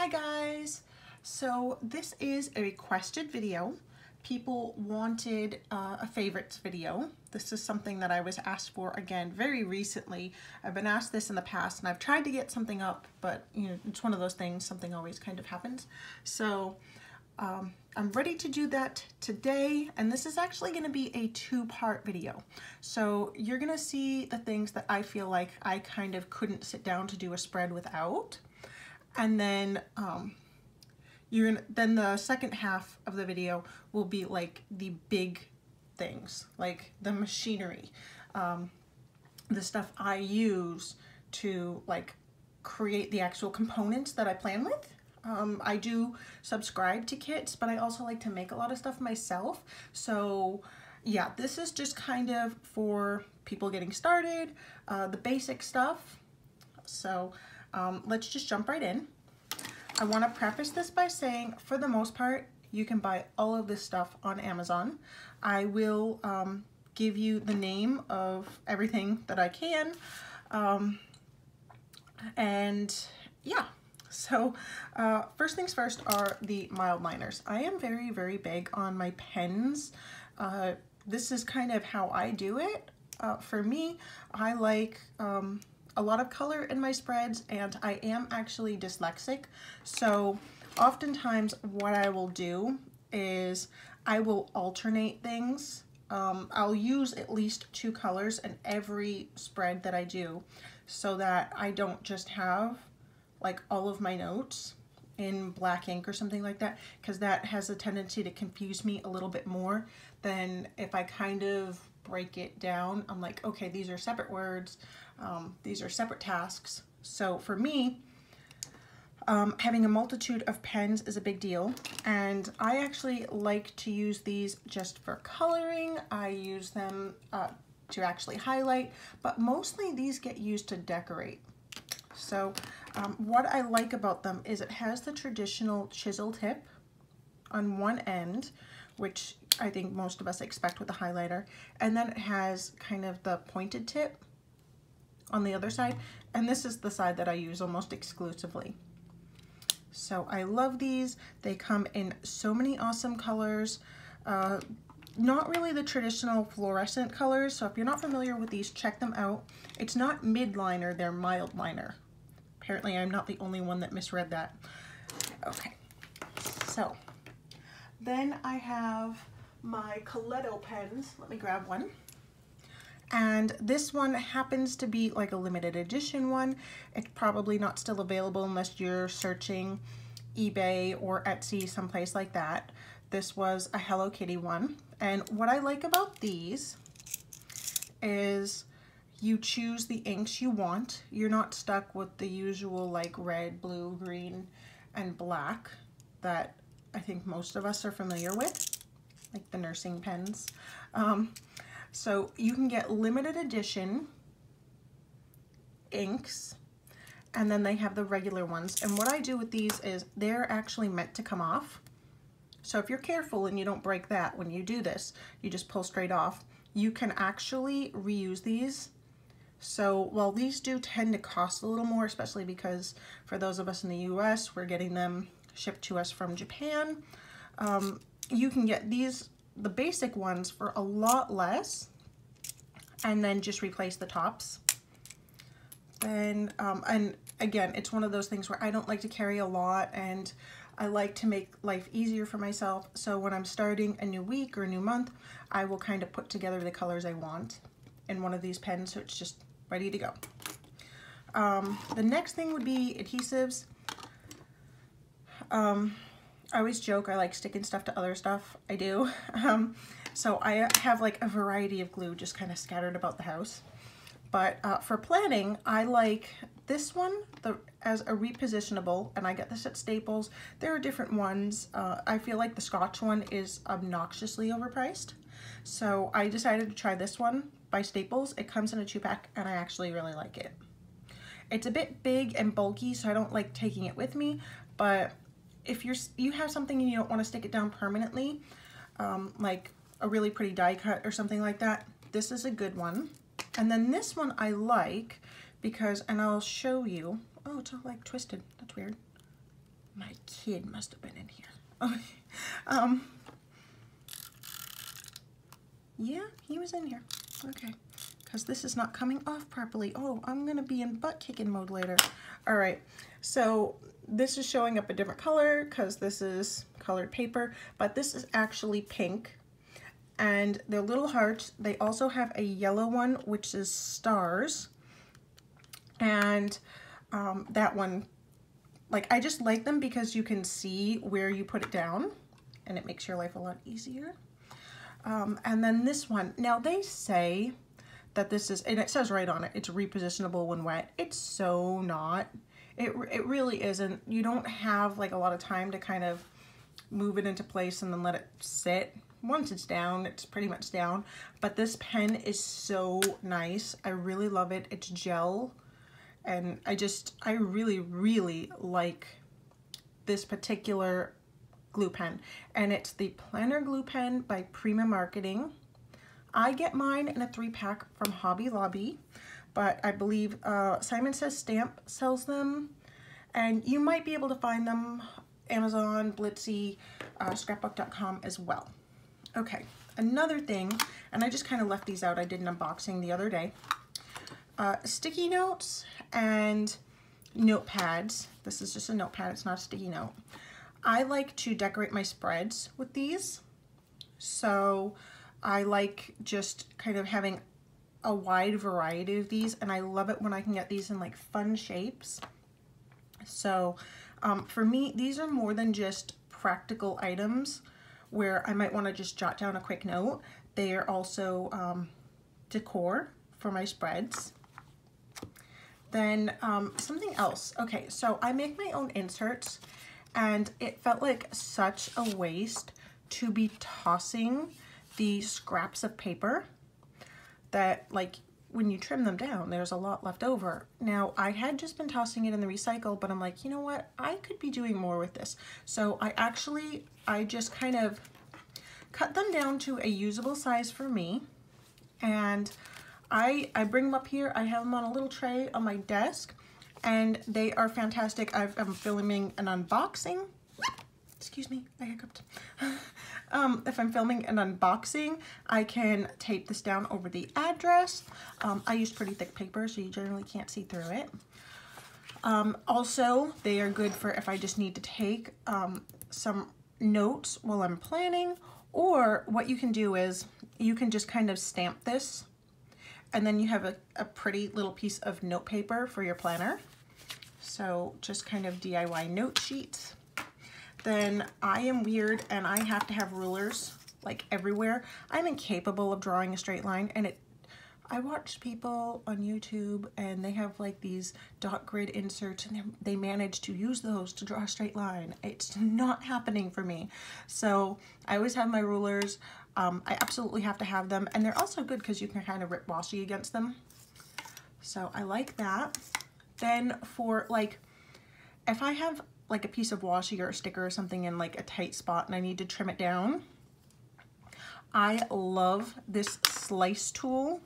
Hi guys! So this is a requested video. People wanted a favorites video. This is something that I was asked for again very recently. I've been asked this in the past and I've tried to get something up, but you know, it's one of those things, something always kind of happens. So I'm ready to do that today, and this is actually going to be a two-part video. So you're going to see the things that I feel like I kind of couldn't sit down to do a spread without. And then then the second half of the video will be like the big things, like the machinery, the stuff I use to like create the actual components that I plan with. I do subscribe to kits, but I also like to make a lot of stuff myself. So yeah, this is just kind of for people getting started, the basic stuff. So let's just jump right in. I want to preface this by saying, for the most part, you can buy all of this stuff on Amazon. I will give you the name of everything that I can. And yeah, so first things first are the mild liners. I am very, very big on my pens. This is kind of how I do it. For me, I like a lot of color in my spreads, and I am actually dyslexic, so oftentimes what I will do is I will alternate things. I'll use at least two colors in every spread that I do, so that I don't just have like all of my notes in black ink or something like that, because that has a tendency to confuse me a little bit more than if I kind of break it down. I'm like, okay, these are separate words, these are separate tasks. So for me, having a multitude of pens is a big deal, and I actually like to use these just for coloring. I use them to actually highlight, but mostly these get used to decorate. So what I like about them is it has the traditional chisel tip on one end, which I think most of us expect with a highlighter, and then it has kind of the pointed tip on the other side, and this is the side that I use almost exclusively. So I love these. They come in so many awesome colors. Not really the traditional fluorescent colors, so if you're not familiar with these, check them out. It's not mid liner, they're mild liner. Apparently I'm not the only one that misread that. Okay, so then I have my Coleto pens. Let me grab one. And this one happens to be like a limited edition one. It's probably not still available unless you're searching eBay or Etsy, someplace like that. This was a Hello Kitty one. And what I like about these is you choose the inks you want. You're not stuck with the usual like red, blue, green, and black that I think most of us are familiar with, like the nursing pens. So you can get limited edition inks, and then they have the regular ones. And what I do with these is they're actually meant to come off. So if you're careful and you don't break that when you do this, you just pull straight off. You can actually reuse these. So while these do tend to cost a little more, especially because for those of us in the US, we're getting them shipped to us from Japan, you can get these, the basic ones, for a lot less, and then just replace the tops. And again, it's one of those things where I don't like to carry a lot, and I like to make life easier for myself. So when I'm starting a new week or a new month, I will kind of put together the colors I want in one of these pens, so it's just ready to go. The next thing would be adhesives. I always joke I like sticking stuff to other stuff. I do. So I have like a variety of glue just kind of scattered about the house. But for planning, I like this one as a repositionable, and I get this at Staples. There are different ones. I feel like the Scotch one is obnoxiously overpriced. So I decided to try this one by Staples. It comes in a 2-pack, and I actually really like it. It's a bit big and bulky, so I don't like taking it with me, but if you have something and you don't want to stick it down permanently, like a really pretty die cut or something like that, this is a good one. And then this one I like because, and I'll show you, oh, it's all like twisted, that's weird. My kid must have been in here. Yeah, he was in here. Okay, because this is not coming off properly. Oh, I'm gonna be in butt kicking mode later. All right, so this is showing up a different color because this is colored paper, but this is actually pink. And they're little hearts. They also have a yellow one, which is stars. And that one, like, I just like them because you can see where you put it down and it makes your life a lot easier. And then this one, now they say that this is, and it says right on it, it's repositionable when wet. It's so not. It really isn't. You don't have like a lot of time to kind of move it into place and then let it sit. Once it's down, it's pretty much down. But this pen is so nice. I really love it. It's gel. And I really, really like this particular glue pen. And it's the Planner Glue Pen by Prima Marketing. I get mine in a 3-pack from Hobby Lobby, but I believe Simon Says Stamp sells them. And you might be able to find them Amazon, Blitsy, scrapbook.com as well. Okay, another thing, and I just kind of left these out. I did an unboxing the other day. Sticky notes and notepads. This is just a notepad, it's not a sticky note. I like to decorate my spreads with these. So I like just kind of having a wide variety of these, and I love it when I can get these in like fun shapes. So for me, these are more than just practical items where I might want to just jot down a quick note. They are also decor for my spreads. Then something else. Okay, so I make my own inserts, and it felt like such a waste to be tossing the scraps of paper that, like, when you trim them down, there's a lot left over. Now, I had just been tossing it in the recycle, but I'm like, you know what? I could be doing more with this. So I just kind of cut them down to a usable size for me. And I bring them up here. I have them on a little tray on my desk, and they are fantastic. I'm filming an unboxing. Excuse me, I hiccuped. If I'm filming an unboxing, I can tape this down over the address. I use pretty thick paper, so you generally can't see through it. Also, they are good for if I just need to take some notes while I'm planning, or what you can do is you can just kind of stamp this, and then you have a pretty little piece of note paper for your planner. So just kind of DIY note sheets. Then I am weird and I have to have rulers like everywhere. I'm incapable of drawing a straight line, and I watch people on YouTube and they have like these dot grid inserts, and they manage to use those to draw a straight line. It's not happening for me. So I always have my rulers. I absolutely have to have them, and they're also good because you can kind of rip washi against them. So I like that. Then for like, if I have like a piece of washi or a sticker or something in like a tight spot and I need to trim it down, I love this slice tool.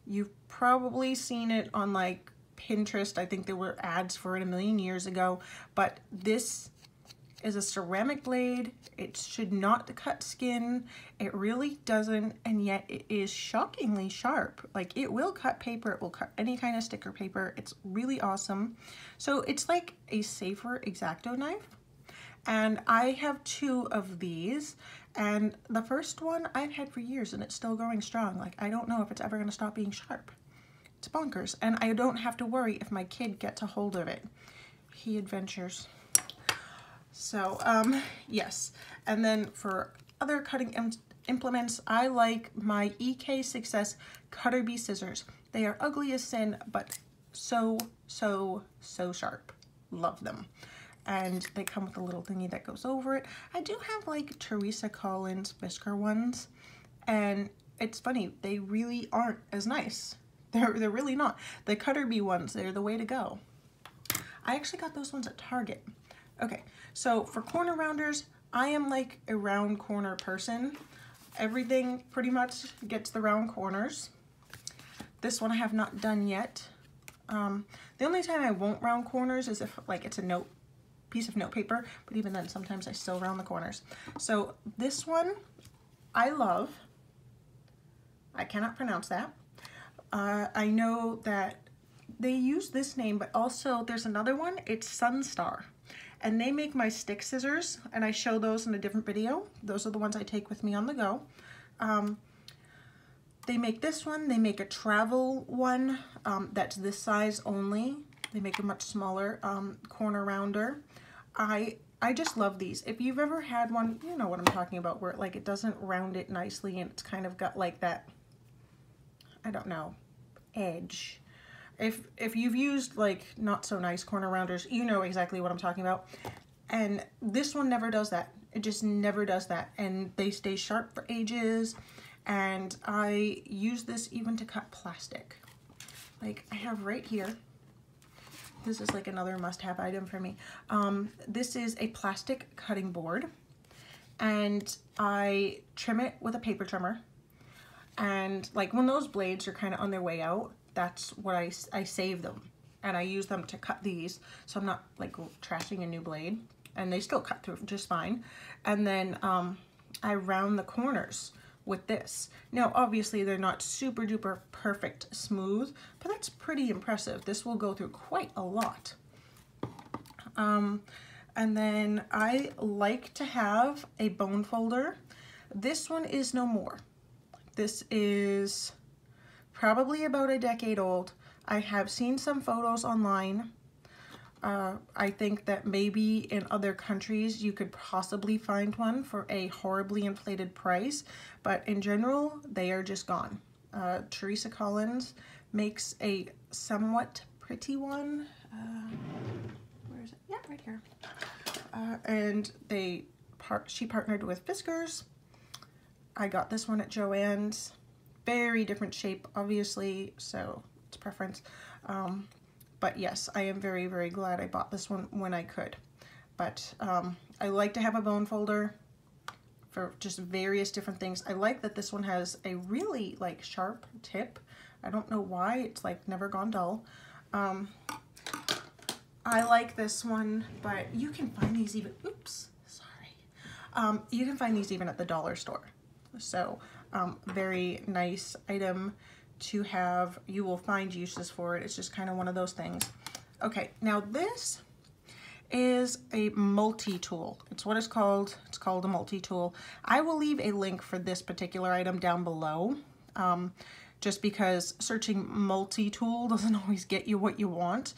You've probably seen it on like Pinterest. I think there were ads for it a million years ago, but this is a ceramic blade. It should not cut skin. It really doesn't, and yet it is shockingly sharp. Like, it will cut paper, it will cut any kind of sticker paper. It's really awesome. So it's like a safer X-Acto knife. And I have 2 of these, and the first one I've had for years and it's still going strong. Like, I don't know if it's ever gonna stop being sharp. It's bonkers. And I don't have to worry if my kid gets a hold of it. He adventures. So, yes. And then for other cutting implements, I like my EK Success Cutter Bee scissors. They are ugly as sin, but so sharp. Love them. And they come with a little thingy that goes over it. I do have like Teresa Collins Whisker ones, and it's funny, they really aren't as nice. They're really not. The Cutter Bee ones, they're the way to go. I actually got those ones at Target. Okay, so for corner rounders, I am like a round corner person. Everything pretty much gets the round corners. This one I have not done yet. The only time I won't round corners is if like it's a note piece of note paper, but even then sometimes I still round the corners. So this one I love. I cannot pronounce that. I know that they use this name, but also there's another one, it's Sunstar. And they make my stick scissors, and I show those in a different video. Those are the ones I take with me on the go. They make this one, they make a travel one that's this size only. They make a much smaller corner rounder. I just love these. If you've ever had one, you know what I'm talking about, where like it doesn't round it nicely and it's kind of got like that, I don't know, edge. If you've used like not so nice corner rounders, you know exactly what I'm talking about. And this one never does that. It just never does that. And they stay sharp for ages. And I use this even to cut plastic. Like I have right here, this is like another must-have item for me. This is a plastic cutting board, and I trim it with a paper trimmer. And like when those blades are kind of on their way out, that's what I save them, and I use them to cut these, so I'm not like trashing a new blade, and they still cut through just fine. And then I round the corners with this. Now obviously they're not super duper perfect smooth, but that's pretty impressive. This will go through quite a lot. And then I like to have a bone folder. This one is no more. This is probably about a decade old. I have seen some photos online. I think that maybe in other countries you could possibly find one for a horribly inflated price, but in general, they are just gone. Teresa Collins makes a somewhat pretty one. Where is it? Yeah, right here. And she partnered with Fiskars. I got this one at Joann's. Very different shape, obviously, so it's preference. But yes, I am very, very glad I bought this one when I could. But I like to have a bone folder for just various different things. I like that this one has a really like sharp tip. I don't know why, it's like never gone dull. I like this one, but you can find these even, oops, sorry. You can find these even at the dollar store. So very nice item to have. You will find uses for it. It's just kind of one of those things. Okay, now this is a multi-tool. It's what it's called. It's called a multi-tool. I will leave a link for this particular item down below, just because searching multi-tool doesn't always get you what you want.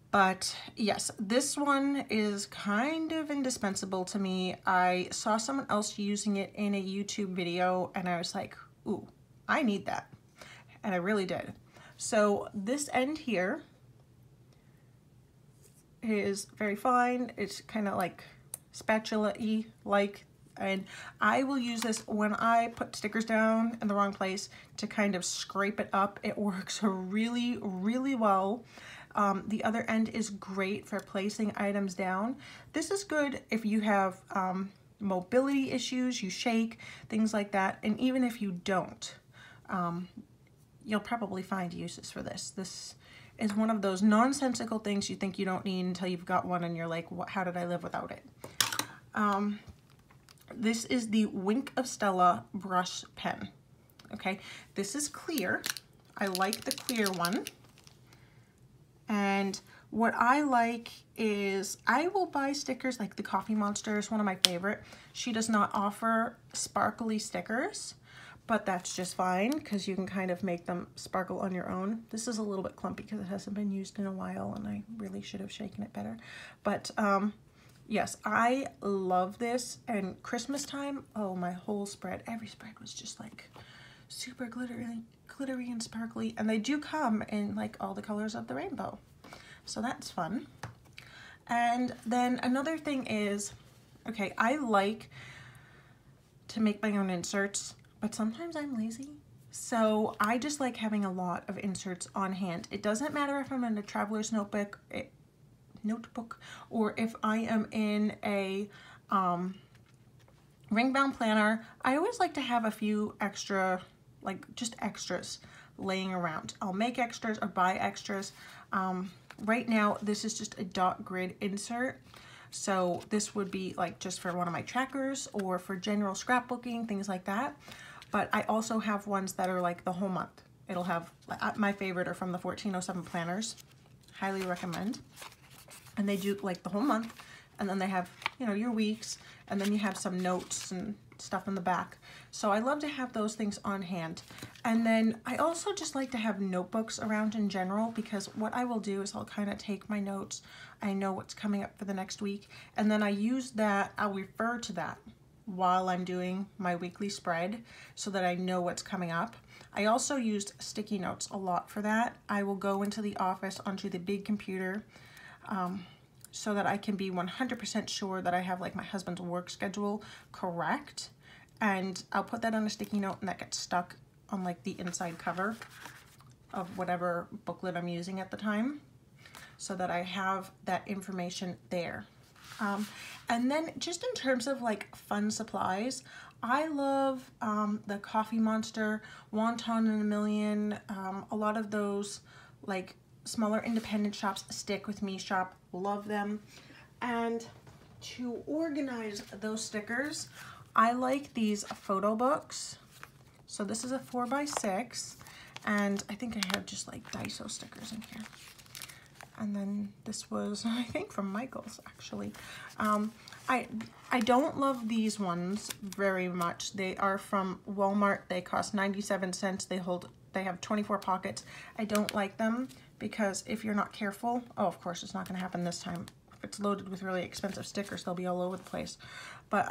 But yes, this one is kind of indispensable to me. I saw someone else using it in a YouTube video and I was like, ooh, I need that. And I really did. So this end here is very fine. It's kind of like spatula-y like, and I will use this when I put stickers down in the wrong place to kind of scrape it up. It works really, really well. The other end is great for placing items down. This is good if you have mobility issues, you shake, things like that. And even if you don't, you'll probably find uses for this. This is one of those nonsensical things you think you don't need until you've got one and you're like, what, how did I live without it? This is the Wink of Stella brush pen. Okay, this is clear. I like the clear one. And what I like is I will buy stickers like the Coffee Monster is one of my favorite. She does not offer sparkly stickers, but that's just fine because you can kind of make them sparkle on your own. This is a little bit clumpy because it hasn't been used in a while and I really should have shaken it better. But yes, I love this. And Christmas time, oh, my whole spread, every spread was just like super glittery and sparkly, and they do come in like all the colors of the rainbow, so that's fun. And then another thing is, okay, I like to make my own inserts, but sometimes I'm lazy, so I just like having a lot of inserts on hand. It doesn't matter if I'm in a traveler's notebook or if I am in a ring bound planner. I always like to have a few extra, like just extras laying around. I'll make extras or buy extras. right now this is just a dot grid insert. So this would be like just for one of my trackers or for general scrapbooking, things like that. But I also have ones that are like the whole month. It'll have, my favorite are from the 1407 planners. Highly recommend. And they do like the whole month. And then they have, you know, your weeks, and then you have some notes and stuff in the back. So I love to have those things on hand. And then I also just like to have notebooks around in general, because what I will do is I'll kind of take my notes. I know what's coming up for the next week, and then I use that, I'll refer to that while I'm doing my weekly spread so that I know what's coming up. I also used sticky notes a lot for that. I will go into the office onto the big computer so that I can be 100% sure that I have like my husband's work schedule correct. And I'll put that on a sticky note, and that gets stuck on like the inside cover of whatever booklet I'm using at the time, so that I have that information there. And then just in terms of like fun supplies, I love the Coffee Monster, Wonton in a Million, a lot of those like smaller independent shops, Stick With Me shop, love them. And to organize those stickers, I like these photo books. So this is a 4x6, and I think I have just like Daiso stickers in here. And then this was, I think, from Michaels, actually. I don't love these ones very much. They are from Walmart. They cost 97 cents. They have 24 pockets. I don't like them because if you're not careful, oh, of course, it's not going to happen this time. If it's loaded with really expensive stickers, they'll be all over the place. But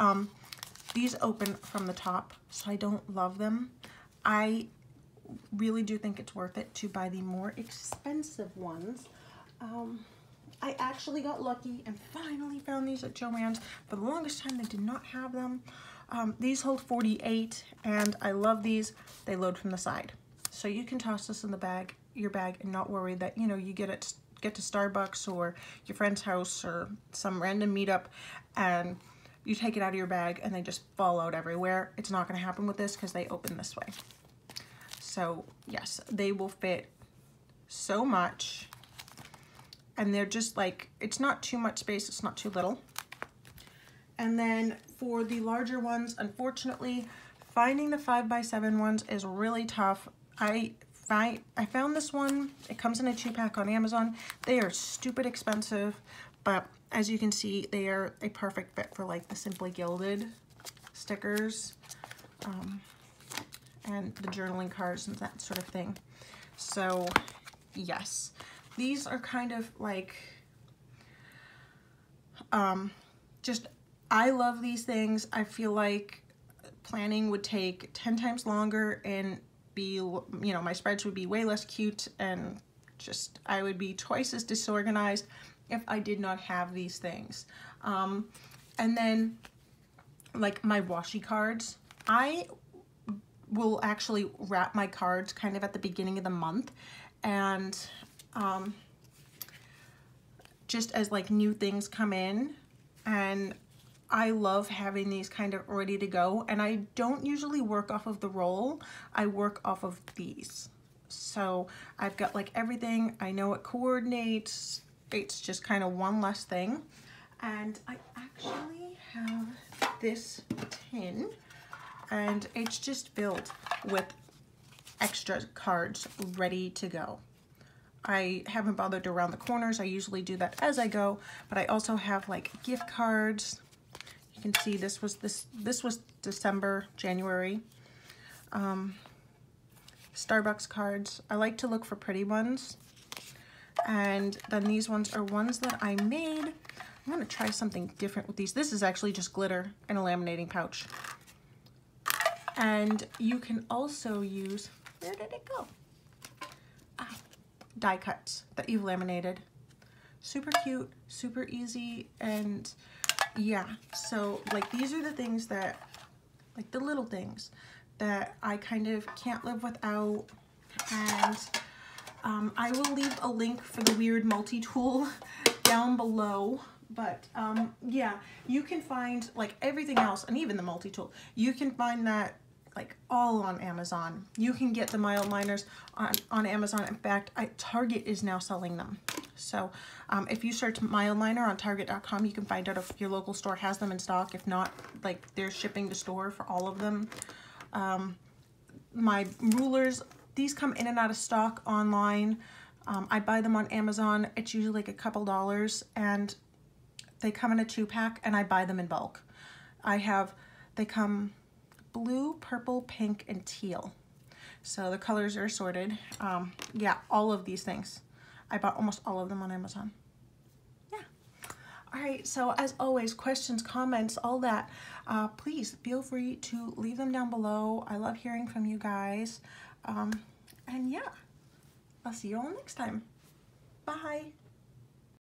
these open from the top, so I don't love them. I really do think it's worth it to buy the more expensive ones. I actually got lucky and finally found these at Joann's. For the longest time, they did not have them. These hold 48, and I love these. They load from the side. So you can toss this in the your bag, and not worry that, you know, you get to Starbucks or your friend's house or some random meetup, and you take it out of your bag and they just fall out everywhere. It's not going to happen with this because they open this way. So yes, they will fit so much. And they're just like, it's not too much space, it's not too little. And then for the larger ones, unfortunately, finding the 5x7 ones is really tough. I found this one, it comes in a 2-pack on Amazon. They are stupid expensive, but as you can see, they are a perfect fit for like the Simply Gilded stickers and the journaling cards and that sort of thing. So yes. These are kind of like, I love these things. I feel like planning would take 10 times longer and be, you know, my spreads would be way less cute, and just, I would be twice as disorganized if I did not have these things. And then like my washi cards, I will actually wrap my cards kind of at the beginning of the month, and just as like new things come in, and I love having these kind of ready to go. And I don't usually work off of the roll, I work off of these. So I've got like everything, I know it coordinates, it's just kind of one less thing. And I actually have this tin, and it's just filled with extra cards ready to go. I haven't bothered to round the corners. I usually do that as I go, but I also have like gift cards. You can see this was December, January. Starbucks cards. I like to look for pretty ones. And then these ones are ones that I made. I'm gonna try something different with these. This is actually just glitter in a laminating pouch. And you can also use, where did it go? Die cuts that you've laminated. Super cute, super easy, and yeah, so like these are the things that, like the little things that I kind of can't live without. And I will leave a link for the weird multi-tool down below. But yeah, you can find like everything else, and even the multi-tool, you can find that like all on Amazon. You can get the mild liners on Amazon. In fact, Target is now selling them. So if you search mild liner on target.com, you can find out if your local store has them in stock. If not, like they're shipping to store for all of them. My rulers, these come in and out of stock online. I buy them on Amazon. It's usually like a couple dollars, and they come in a 2-pack, and I buy them in bulk. They come blue, purple, pink, and teal. So the colors are assorted. Yeah, all of these things. I bought almost all of them on Amazon. Yeah. All right, so as always, questions, comments, all that, please feel free to leave them down below. I love hearing from you guys. And yeah, I'll see you all next time. Bye.